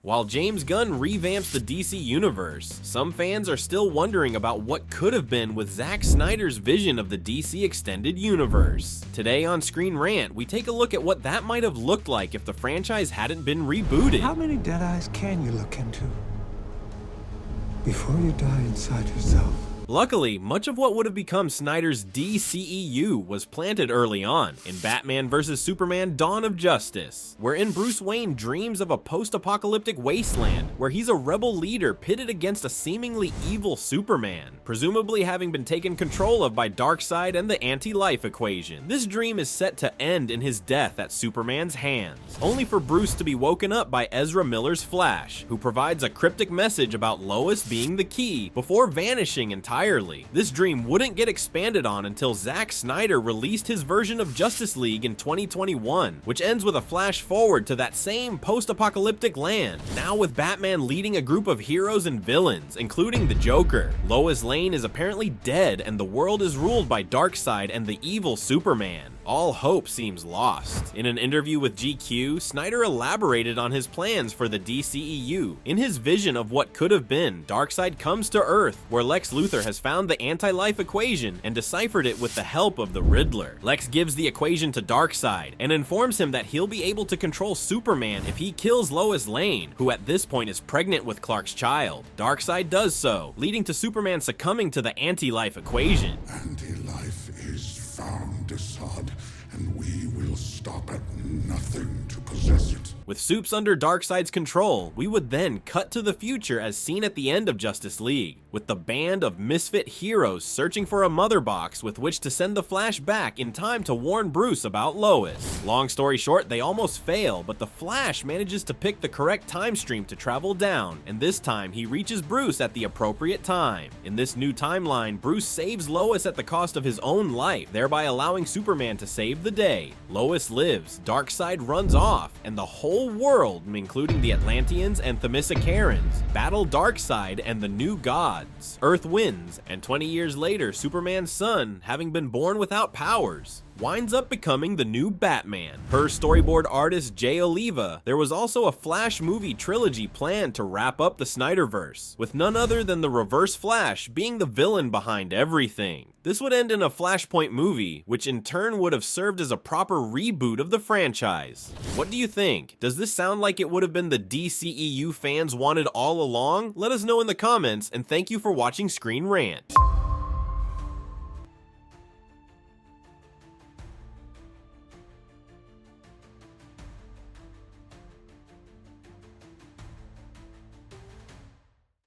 While James Gunn revamps the DC universe, some fans are still wondering about what could have been with Zack Snyder's vision of the DC extended universe. Today on Screen Rant, we take a look at what that might have looked like if the franchise hadn't been rebooted. How many dead eyes can you look into before you die inside yourself? Luckily, much of what would have become Snyder's DCEU was planted early on in Batman vs Superman: Dawn of Justice, wherein Bruce Wayne dreams of a post-apocalyptic wasteland where he's a rebel leader pitted against a seemingly evil Superman, presumably having been taken control of by Darkseid and the anti-life equation. This dream is set to end in his death at Superman's hands, only for Bruce to be woken up by Ezra Miller's Flash, who provides a cryptic message about Lois being the key before vanishing entirely. This dream wouldn't get expanded on until Zack Snyder released his version of Justice League in 2021, which ends with a flash forward to that same post-apocalyptic land, now with Batman leading a group of heroes and villains, including the Joker. Lois Lane is apparently dead and the world is ruled by Darkseid and the evil Superman. All hope seems lost. In an interview with GQ, Snyder elaborated on his plans for the DCEU. In his vision of what could have been, Darkseid comes to Earth, where Lex Luthor has found the anti-life equation and deciphered it with the help of the Riddler. Lex gives the equation to Darkseid and informs him that he'll be able to control Superman if he kills Lois Lane, who at this point is pregnant with Clark's child. Darkseid does so, leading to Superman succumbing to the anti-life equation. Anti-life is found, Assad, and we will stop at nothing to possess it. With Supes under Darkseid's control, we would then cut to the future as seen at the end of Justice League, with the band of misfit heroes searching for a mother box with which to send the Flash back in time to warn Bruce about Lois. Long story short, they almost fail, but the Flash manages to pick the correct time stream to travel down, and this time he reaches Bruce at the appropriate time. In this new timeline, Bruce saves Lois at the cost of his own life, thereby allowing Superman to save the day. Lois lives, Darkseid runs off, and the whole world, including the Atlanteans and Themyscicarans, battle Darkseid and the new gods. Earth wins, and 20 years later, Superman's son, having been born without powers, winds up becoming the new Batman. Per storyboard artist Jay Oliva, there was also a Flash movie trilogy planned to wrap up the Snyderverse, with none other than the Reverse Flash being the villain behind everything. This would end in a Flashpoint movie, which in turn would have served as a proper reboot of the franchise. What do you think? Does this sound like it would have been the DCEU fans wanted all along? Let us know in the comments, and thank you for watching Screen Rant.